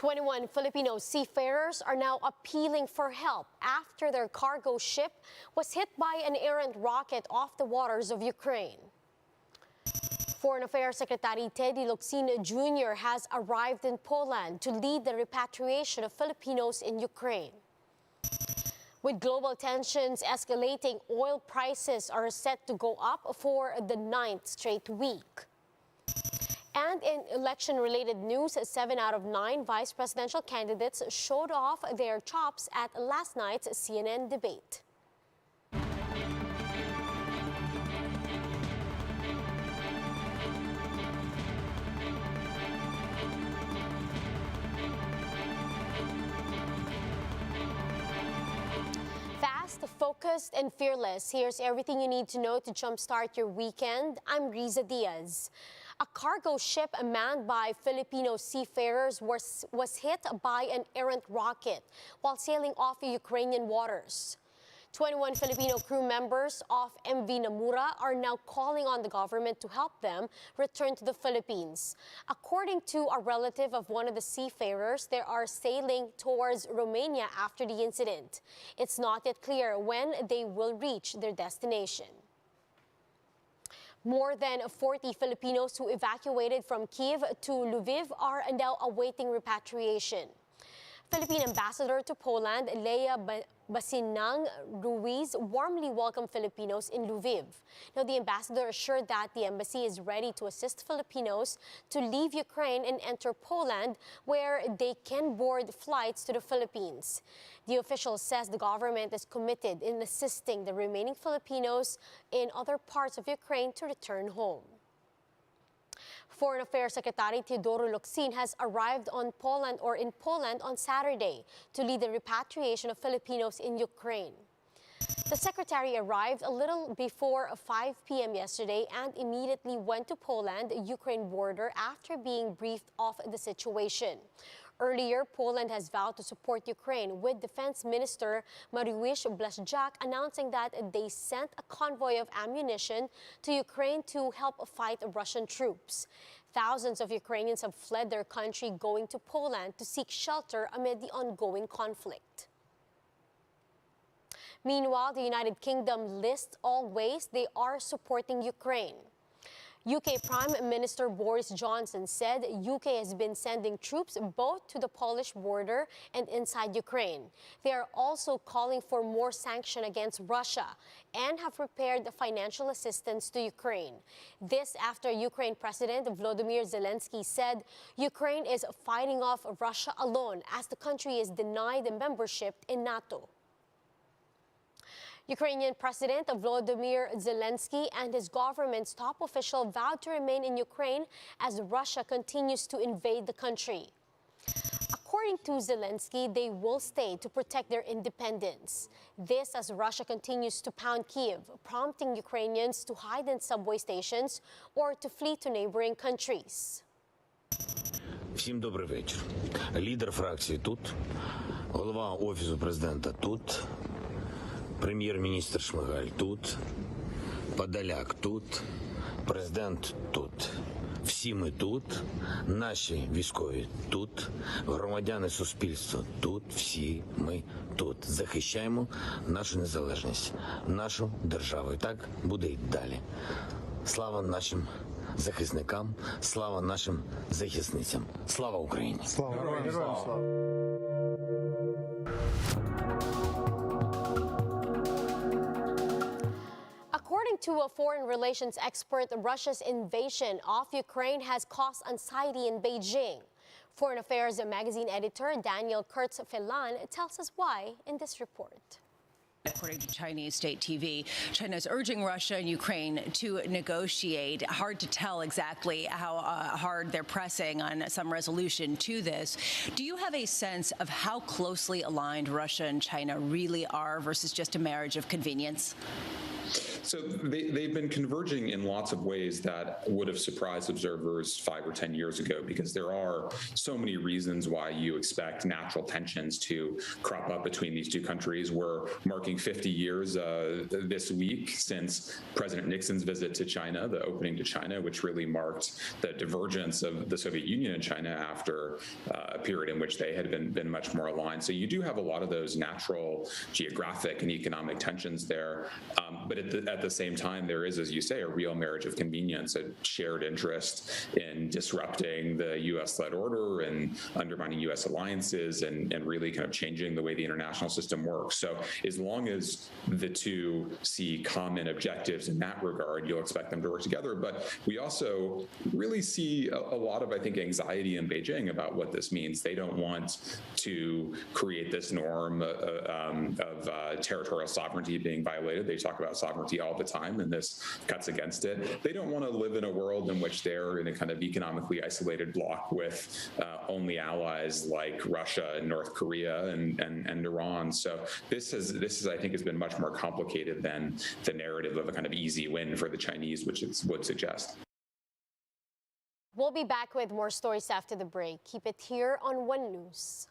21 Filipino seafarers are now appealing for help after their cargo ship was hit by an errant rocket off the waters of Ukraine. Foreign Affairs Secretary Teddy Locsin Jr. has arrived in Poland to lead the repatriation of Filipinos in Ukraine. With global tensions escalating, oil prices are set to go up for the 9th straight week. And in election-related news, 7 out of 9 vice presidential candidates showed off their chops at last night's CNN debate. Fast, focused, and fearless. Here's everything you need to know to jumpstart your weekend. I'm Riza Diaz. A cargo ship manned by Filipino seafarers was hit by an errant rocket while sailing off Ukrainian waters. 21 Filipino crew members of MV Namura are now calling on the government to help them return to the Philippines. According to a relative of one of the seafarers, they are sailing towards Romania after the incident. It's not yet clear when they will reach their destination. More than 40 Filipinos who evacuated from Kiev to Lviv are now awaiting repatriation. Philippine Ambassador to Poland, Leia Basinang Ruiz, warmly welcomed Filipinos in Lviv. Now, the ambassador assured that the embassy is ready to assist Filipinos to leave Ukraine and enter Poland, where they can board flights to the Philippines. The official says the government is committed in assisting the remaining Filipinos in other parts of Ukraine to return home. Foreign Affairs Secretary Teddy Locsin has arrived in Poland on Saturday to lead the repatriation of Filipinos in Ukraine. The secretary arrived a little before 5 p.m. yesterday and immediately went to Poland-Ukraine border after being briefed of the situation. Earlier, Poland has vowed to support Ukraine, with Defense Minister Mariusz Blaszczak announcing that they sent a convoy of ammunition to Ukraine to help fight Russian troops. Thousands of Ukrainians have fled their country, going to Poland to seek shelter amid the ongoing conflict. Meanwhile, the United Kingdom lists all ways they are supporting Ukraine. UK Prime Minister Boris Johnson said UK has been sending troops both to the Polish border and inside Ukraine. They are also calling for more sanction against Russia and have prepared financial assistance to Ukraine. This after Ukraine President Volodymyr Zelensky said Ukraine is fighting off Russia alone as the country is denied membership in NATO. Ukrainian President Volodymyr Zelensky and his government's top official vowed to remain in Ukraine as Russia continues to invade the country. According to Zelensky, they will stay to protect their independence. This as Russia continues to pound Kyiv, prompting Ukrainians to hide in subway stations or to flee to neighboring countries. Всім добрий вечір. Лідер фракції тут, голова Офісу президента тут, прем'єр-міністр Шмигаль тут, Подоляк тут, президент тут. Всі ми тут, наші військові тут, громадяни суспільства тут, всі ми тут. Захищаємо нашу незалежність, нашу державу. І так буде і далі. Слава нашим захисникам, слава нашим захисницям. Слава Україні! Слава! Героям слава! According to a foreign relations expert, Russia's invasion of Ukraine has caused anxiety in Beijing. Foreign Affairs magazine editor Daniel Kurtz-Felan tells us why in this report. According to Chinese state TV, China is urging Russia and Ukraine to negotiate. Hard to tell exactly how hard they're pressing on some resolution to this. Do you have a sense of how closely aligned Russia and China really are versus just a marriage of convenience? So they've been converging in lots of ways that would have surprised observers 5 or 10 years ago, because there are so many reasons why you expect natural tensions to crop up between these two countries. We're marking 50 years this week since President Nixon's visit to China, the opening to China, which really marked the divergence of the Soviet Union and China after a period in which they had been much more aligned. So you do have a lot of those natural geographic and economic tensions there. But at the same time, there is, as you say, a real marriage of convenience, a shared interest in disrupting the U.S.-led order and undermining U.S. alliances and really kind of changing the way the international system works. So as long as the two see common objectives in that regard, you'll expect them to work together. But we also really see a lot of, I think, anxiety in Beijing about what this means. They don't want to create this norm of territorial sovereignty being violated. They talk about sovereignty all the time, and this cuts against it. They don't want to live in a world in which they're in a kind of economically isolated bloc with only allies like Russia and North Korea and Iran. So this I think, has been much more complicated than the narrative of a kind of easy win for the Chinese, which it would suggest. We'll be back with more stories after the break. Keep it here on One News.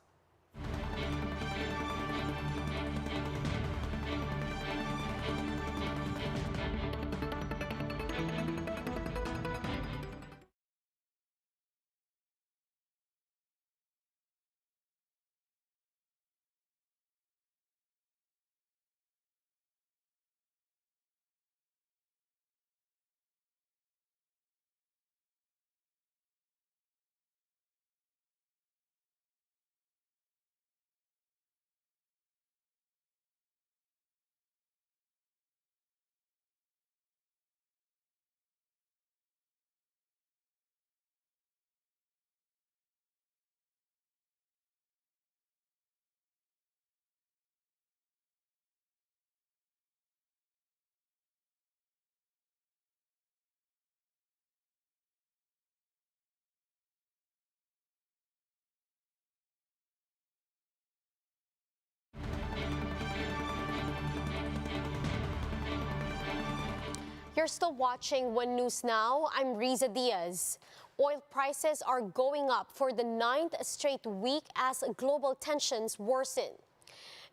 You're still watching One News Now. I'm Riza Diaz. Oil prices are going up for the 9th straight week as global tensions worsen.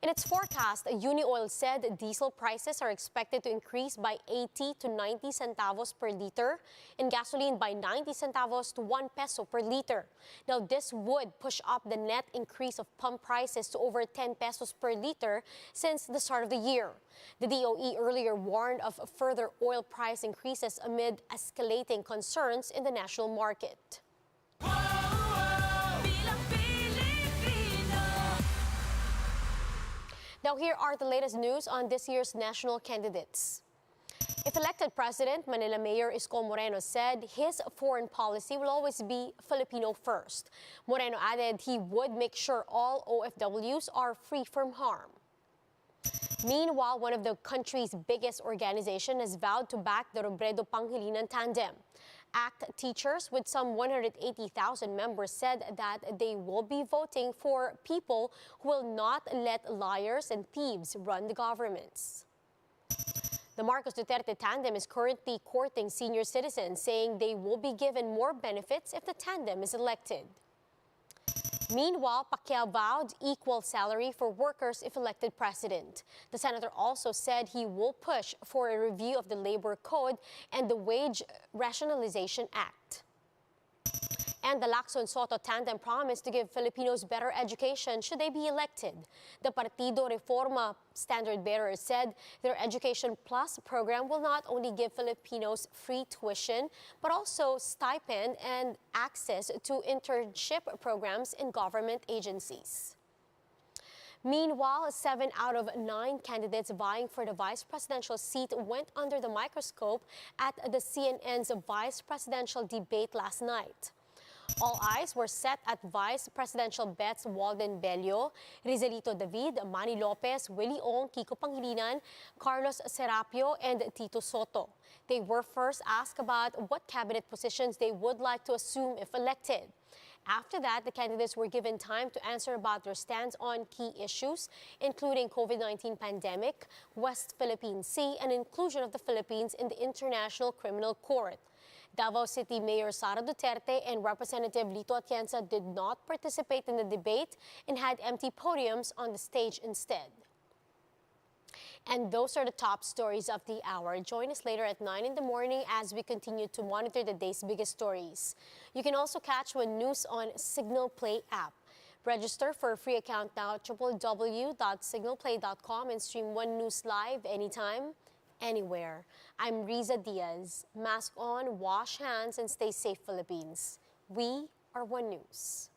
In its forecast, Unioil said diesel prices are expected to increase by 80 to 90 centavos per liter and gasoline by 90 centavos to 1 peso per liter. Now, this would push up the net increase of pump prices to over 10 pesos per liter since the start of the year. The DOE earlier warned of further oil price increases amid escalating concerns in the national market. Now, here are the latest news on this year's national candidates. If elected president, Manila Mayor Isko Moreno said his foreign policy will always be Filipino first. Moreno added he would make sure all OFWs are free from harm. Meanwhile, one of the country's biggest organizations has vowed to back the Robredo Pangilinan tandem. ACT teachers with some 180,000 members said that they will be voting for people who will not let liars and thieves run the governments. The Marcos Duterte tandem is currently courting senior citizens, saying they will be given more benefits if the tandem is elected. Meanwhile, Pacquiao vowed equal salary for workers if elected president. The senator also said he will push for a review of the labor code and the Wage Rationalization Act. And the Lacson-Soto tandem promised to give Filipinos better education should they be elected. The Partido Reforma standard-bearer said their Education Plus program will not only give Filipinos free tuition, but also stipend and access to internship programs in government agencies. Meanwhile, 7 out of 9 candidates vying for the vice presidential seat went under the microscope at the CNN's vice presidential debate last night. All eyes were set at Vice Presidential bets Walden Bello, Rizelito David, Manny Lopez, Willie Ong, Kiko Pangilinan, Carlos Serapio, and Tito Soto. They were first asked about what cabinet positions they would like to assume if elected. After that, the candidates were given time to answer about their stance on key issues, including COVID-19 pandemic, West Philippine Sea, and inclusion of the Philippines in the International Criminal Court. Davao City Mayor Sara Duterte and Representative Lito Atienza did not participate in the debate and had empty podiums on the stage instead. And those are the top stories of the hour. Join us later at 9 in the morning as we continue to monitor the day's biggest stories. You can also catch One News on Signal Play app. Register for a free account now at www.signalplay.com and stream One News live anytime, anywhere. I'm Riza Diaz. Mask on, wash hands, and stay safe, Philippines. We are One News.